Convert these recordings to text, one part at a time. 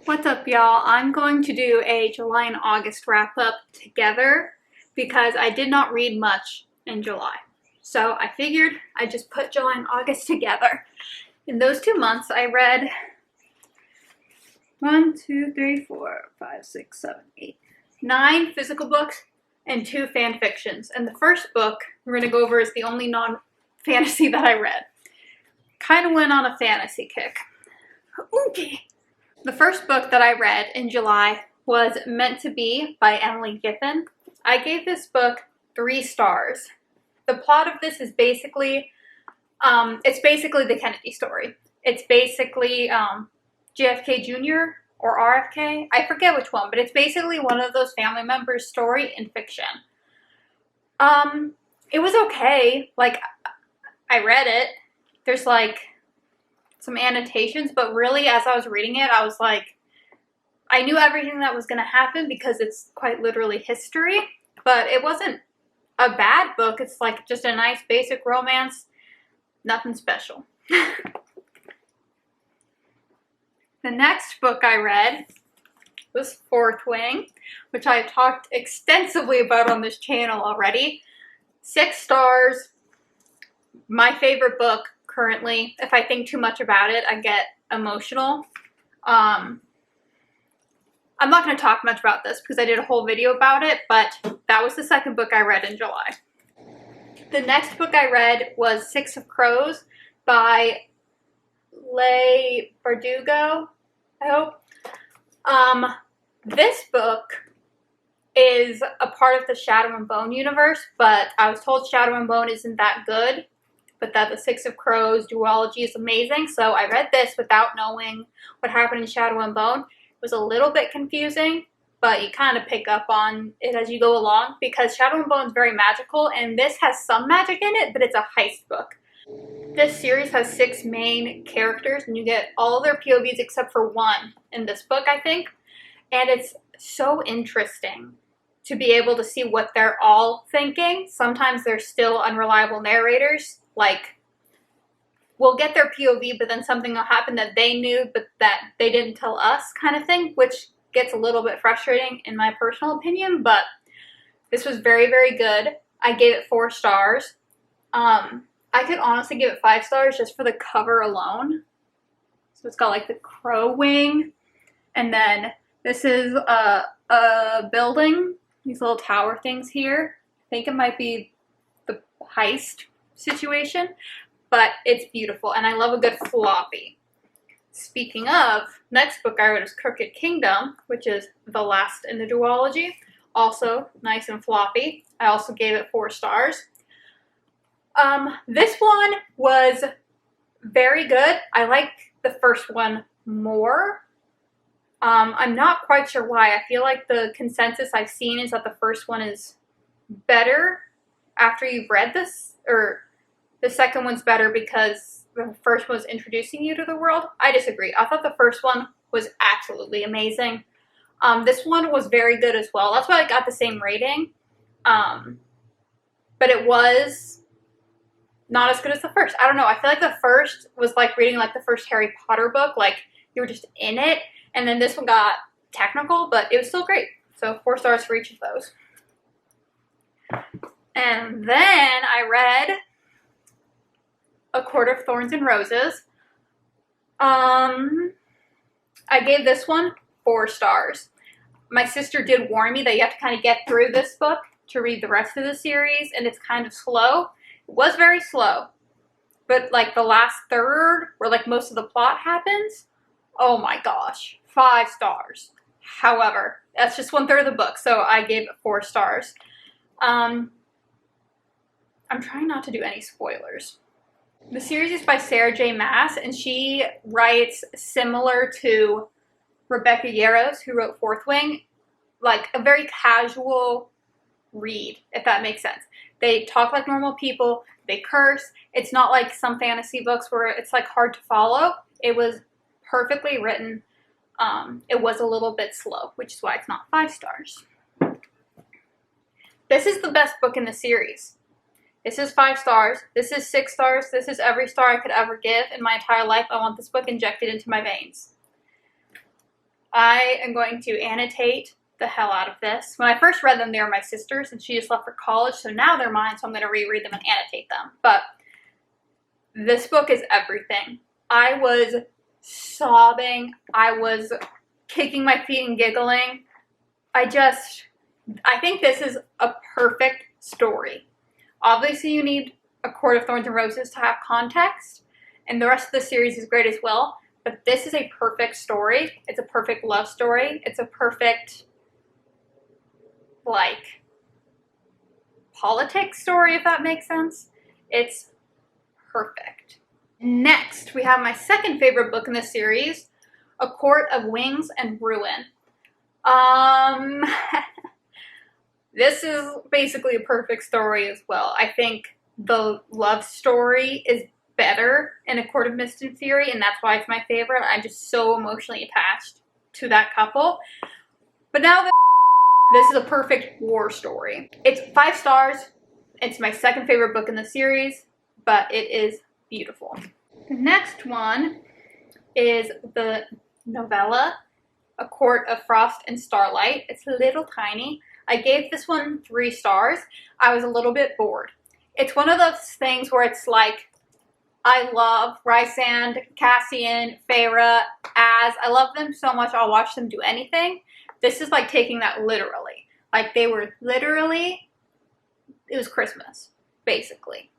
What's up, y'all? I'm going to do a July and August wrap up together because I did not read much in July. So I figured I'd just put July and August together. In those 2 months, I read 9 physical books and 2 fan fictions. And the first book we're going to go over is the only non-fantasy that I read. Kind of went on a fantasy kick. Okay. The first book that I read in July was Meant to Be by Emily Giffin. I gave this book 3 stars. The plot of this is basically, it's basically the Kennedy story. It's basically JFK Jr. or RFK. I forget which one, but it's basically one of those family members' story in fiction. It was okay. Like, I read it. There's like some annotations, but really as I was reading it, I was like, I knew everything that was going to happen because it's quite literally history, but it wasn't a bad book. It's like just a nice basic romance, nothing special. The next book I read was Fourth Wing, which I've talked extensively about on this channel already. 6 stars, my favorite book currently. If I think too much about it, I get emotional. I'm not going to talk much about this because I did a whole video about it, but that was the second book I read in July. The next book I read was Six of Crows by Leigh Bardugo, I hope. This book is a part of the Shadow and Bone universe, but I was told Shadow and Bone isn't that good, but that the Six of Crows duology is amazing. So I read this without knowing what happened in Shadow and Bone. It was a little bit confusing, but you kind of pick up on it as you go along because Shadow and Bone is very magical, and this has some magic in it, but it's a heist book. This series has 6 main characters, and you get all their POVs except for one in this book, I think. And it's so interesting to be able to see what they're all thinking. Sometimes they're still unreliable narrators. Like, we'll get their POV, but then something will happen that they knew, but that they didn't tell us kind of thing, which gets a little bit frustrating in my personal opinion, but this was very, very good. I gave it 4 stars. I could honestly give it 5 stars just for the cover alone. So it's got like the crow wing, and then this is a building, these little tower things here. I think it might be the heist situation, but it's beautiful, and I love a good floppy. Speaking of, next book I read is Crooked Kingdom, which is the last in the duology. Also nice and floppy. I also gave it 4 stars. This one was very good. I like the first one more. I'm not quite sure why. I feel like the consensus I've seen is that the first one is better after you've read this, or the second one's better because the first one was introducing you to the world. I disagree. I thought the first one was absolutely amazing. This one was very good as well. That's why I got the same rating. But it was not as good as the first. I don't know. I feel like the first was like reading like the first Harry Potter book. Like, you were just in it. And then this one got technical, but it was still great. So 4 stars for each of those. And then I read A Court of Thorns and Roses. I gave this one 4 stars. My sister did warn me that you have to kind of get through this book to read the rest of the series, and it's kind of slow. It was very slow, but like the last third, where like most of the plot happens, oh my gosh, 5 stars. However, that's just 1/3 of the book, so I gave it 4 stars. I'm trying not to do any spoilers. The series is by Sarah J. Maas, and she writes similar to Rebecca Yarros, who wrote Fourth Wing, like a very casual read, if that makes sense. They talk like normal people, they curse. It's not like some fantasy books where it's like hard to follow. It was perfectly written. It was a little bit slow, which is why it's not 5 stars. This is the best book in the series. This is 5 stars. This is 6 stars. This is every star I could ever give in my entire life. I want this book injected into my veins. I am going to annotate the hell out of this. When I first read them, they were my sister's, and she just left for college, so now they're mine, so I'm going to reread them and annotate them. But this book is everything. I was sobbing. I was kicking my feet and giggling. I think this is a perfect story. Obviously, you need A Court of Thorns and Roses to have context, and the rest of the series is great as well, but this is a perfect story. It's a perfect love story. It's a perfect, like, politics story, if that makes sense. It's perfect. Next, we have my second favorite book in the series, A Court of Wings and Ruin. This is basically a perfect story as well. I think the love story is better in A Court of Mist and Fury, and that's why it's my favorite. I'm just so emotionally attached to that couple. But now this is a perfect war story. It's 5 stars. It's my second favorite book in the series, but it is beautiful. The next one is the novella, A Court of Frost and Starlight. It's a little tiny. I gave this one 3 stars. I was a little bit bored. It's one of those things where it's like, I love Rysand, Cassian, Feyre, Az. I love them so much I'll watch them do anything. This is like taking that literally. Like they were literally, it was Christmas, basically.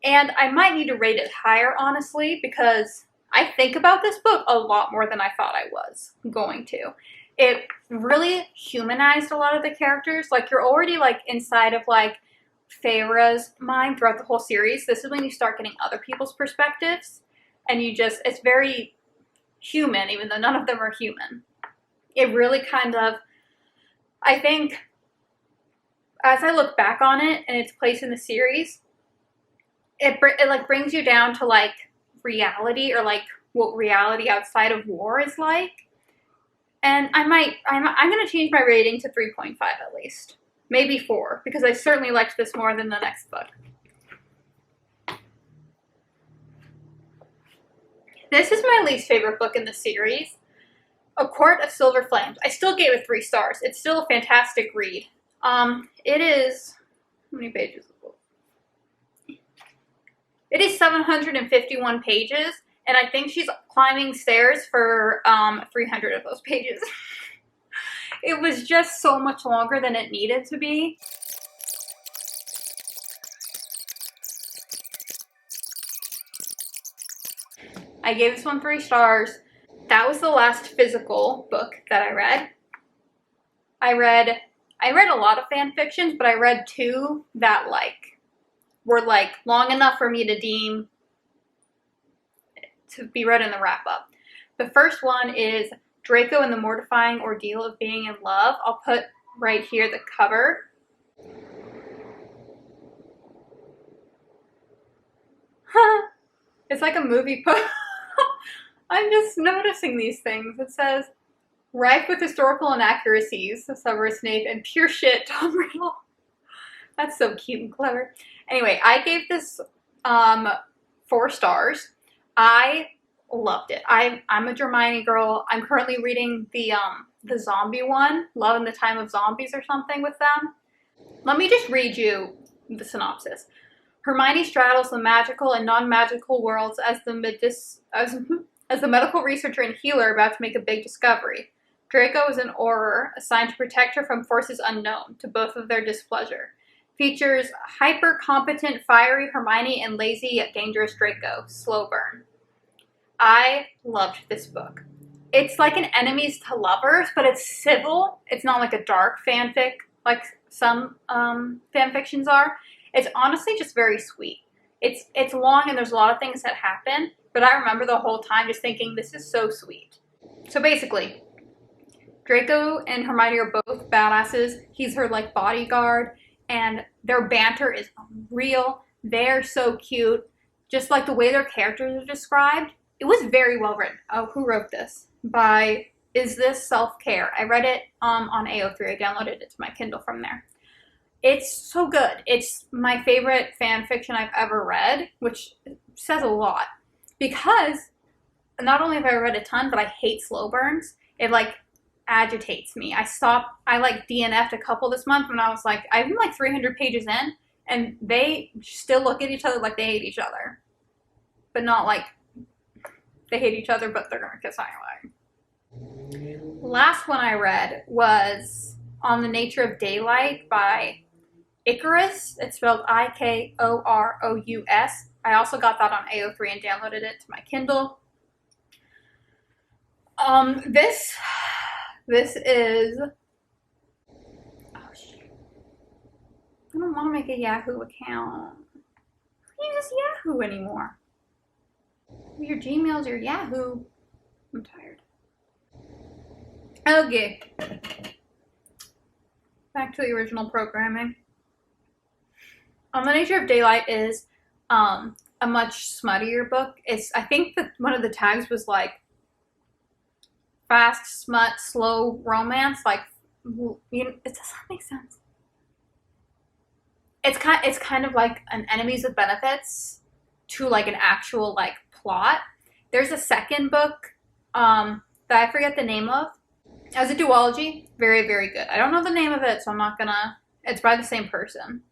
And I might need to rate it higher, honestly, because I think about this book a lot more than I thought I was going to. It really humanized a lot of the characters. Like, you're already, like, inside of, like, Feyre's mind throughout the whole series. This is when you start getting other people's perspectives. And it's very human, even though none of them are human. It really kind of, I think, as I look back on it and its place in the series, it like brings you down to like reality, or like what reality outside of war is like. And I'm going to change my rating to 3.5 at least. Maybe 4, because I certainly liked this more than the next book. This is my least favorite book in the series, A Court of Silver Flames. I still gave it 3 stars. It's still a fantastic read. It is, how many pages is the book? It is 751 pages, and I think she's climbing stairs for 300 of those pages. It was just so much longer than it needed to be. I gave this one 3 stars. That was the last physical book that I read. I read a lot of fan fictions, but I read 2 that were long enough for me to deem to be read in the wrap-up. The first one is Draco and the Mortifying Ordeal of Being in Love. I'll put right here the cover. It's like a movie poster. I'm just noticing these things. It says, rife with historical inaccuracies, Severus Snape, and pure shit, Tom Riddle. That's so cute and clever. Anyway, I gave this 4 stars. I loved it. I'm a Hermione girl. I'm currently reading the zombie one, Love in the Time of Zombies or something with them. Let me just read you the synopsis. Hermione straddles the magical and non-magical worlds as the medical researcher and healer about to make a big discovery. Draco is an Auror assigned to protect her from forces unknown, to both of their displeasure. Features hyper-competent, fiery Hermione and lazy yet dangerous Draco. Slow burn. I loved this book. It's like an enemies to lovers, but it's civil. It's not like a dark fanfic like some fanfictions are. It's honestly just very sweet. It's long and there's a lot of things that happen, but I remember the whole time just thinking, this is so sweet. So basically, Draco and Hermione are both badasses. He's her bodyguard, and their banter is real. They're so cute. Just like the way their characters are described. It was very well written. Oh, who wrote this? By Is This Self-Care? I read it on AO3. I downloaded it to my Kindle from there. It's so good. It's my favorite fan fiction I've ever read, which says a lot. Because not only have I read a ton, but I hate slow burns. It agitates me. I like DNF'd a couple this month when I was like, I'm like 300 pages in, and they still look at each other like they hate each other. But not like they hate each other, but they're gonna kiss anyway. Last one I read was On the Nature of Daylight by Icarus. It's spelled Ikorous. I also got that on AO3 and downloaded it to my Kindle. This is, oh shit, I don't want to make a Yahoo account. Who uses Yahoo anymore? Your Gmail's your Yahoo. I'm tired. Okay. Back to the original programming. On the Nature of Daylight is a much smuttier book. I think that one of the tags was like fast smut, slow romance. Like, you know, it doesn't make sense. It's kind of like an Enemies with Benefits to like an actual like plot. There's a second book that I forget the name of. As a duology, very, very good. I don't know the name of it, so I'm not gonna. It's by the same person.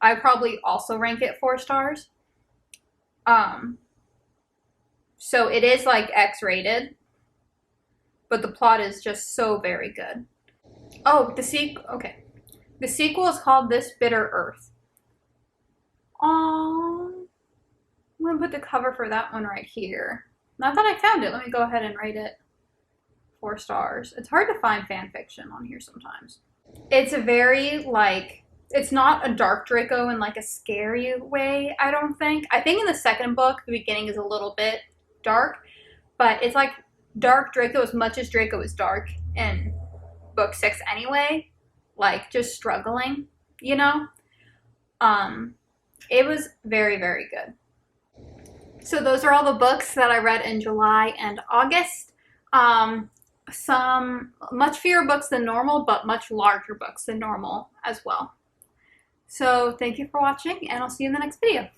I would probably also rank it 4 stars. So it is like X-rated, but the plot is just so very good. Oh, the sequel is called This Bitter Earth. I'm gonna put the cover for that one right here. Not that I found it. Let me go ahead and rate it 4 stars. It's hard to find fan fiction on here sometimes. It's a very like, it's not a dark Draco in like a scary way, I don't think. I think in the second book, the beginning is a little bit dark, but it's like dark Draco as much as Draco is dark in book 6 anyway. Like just struggling, you know? It was very, very good. So those are all the books that I read in July and August. Some much fewer books than normal, but much larger books than normal as well. So thank you for watching, and I'll see you in the next video.